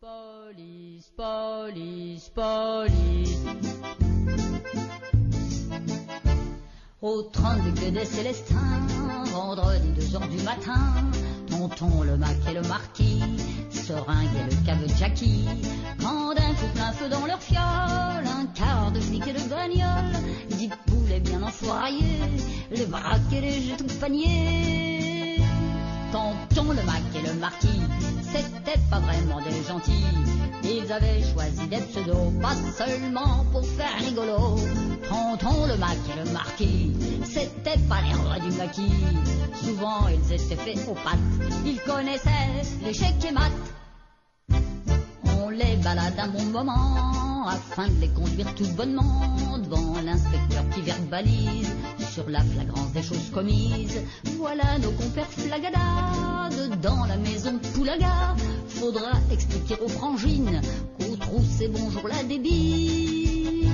Police, police, police. Au 32 quai des Célestins, vendredi 2h du matin, tonton le Mac et le marquis seringuaient le cave Jackie. Quand d'un coup plein feu dans leur fiole, un quart de flic et de bagnole, 10 poulets bien enfouraillés, les braques et les jetons de panier. Tonton le Mac et le marquis, c'était pas vraiment des gentils. Ils avaient choisi des pseudos, pas seulement pour faire rigolo. Tonton le Mac et le marquis, c'était pas les rois du maquis. Souvent ils étaient faits aux pattes, ils connaissaient les chèques et maths. On les balade un bon moment, afin de les conduire tout bonnement devant l'inspecteur qui verbalise sur la flagrance des choses commises. Voilà nos compères flagadades dans la maison de Poulaga. Faudra expliquer aux frangines qu'au trou c'est bonjour la débile.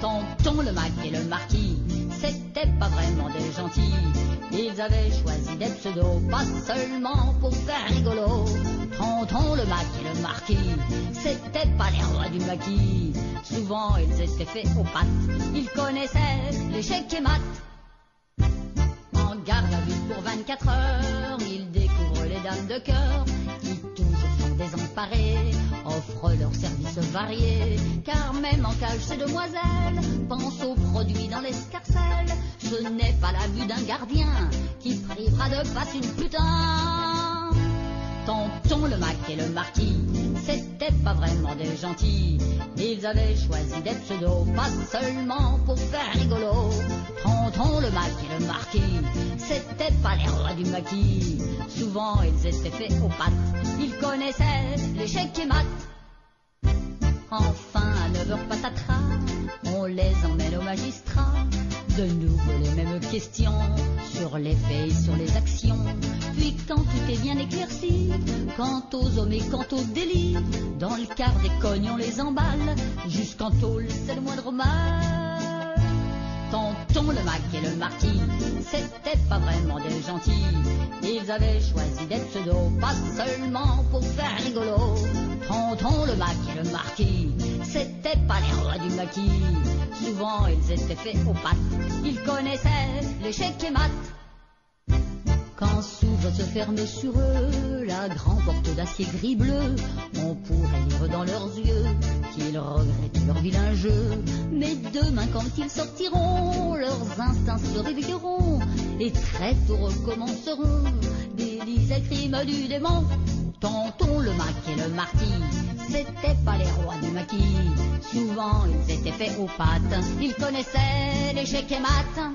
Tonton le Mac et le marquis, c'était pas vraiment des gentils. Ils avaient choisi des pseudos, pas seulement pour faire rigolo. Tonton le Mac et le marquis, c'était pas les rois du maquis. Souvent ils étaient faits aux pattes, ils connaissaient les chèques et maths. En garde à vue pour 24 heures, ils découvrent les dames de cœur qui toujours sont désemparées, offrent leurs services variés. Car même en cage ces demoiselles pensent aux produits dans l'escarcelle. Ce n'est pas la vue d'un gardien qui privera de passe une putain. Tonton le Mac et le marquis, c'était pas vraiment des gentils. Ils avaient choisi des pseudos, pas seulement pour faire rigolo. Tonton le Mac et le marquis, c'était pas les rois du maquis. Souvent ils étaient faits aux pattes, ils connaissaient les chèques et maths. Enfin à 9h patatras, on les emmène au magistrat. De nouveau les mêmes questions sur les faits et sur les actions. Puis quand tout est bien éclairci, quant aux hommes et quant aux délits, dans le quart des cognes on les emballe, jusqu'en tôle c'est le moindre mal. Tonton le Mac et le marquis, c'était pas vraiment des gentils. Ils avaient choisi des pseudos, pas seulement pour faire rigolo. Tonton le Mac et le marquis, c'était pas les rois du maquis. Souvent ils étaient faits aux pattes, ils connaissaient les chèques et maths. Quand s'ouvre se ferme sur eux la grande porte d'acier gris-bleu, on pourrait lire dans leurs yeux qu'ils regrettent leur vilain jeu. Mais demain quand ils sortiront, leurs instincts se réveilleront et très tôt recommenceront délits et crimes du démon. Tonton le Mac et le marquis, c'était pas les rois du maquis. Souvent ils étaient faits aux pattes, ils connaissaient les chèques et maths.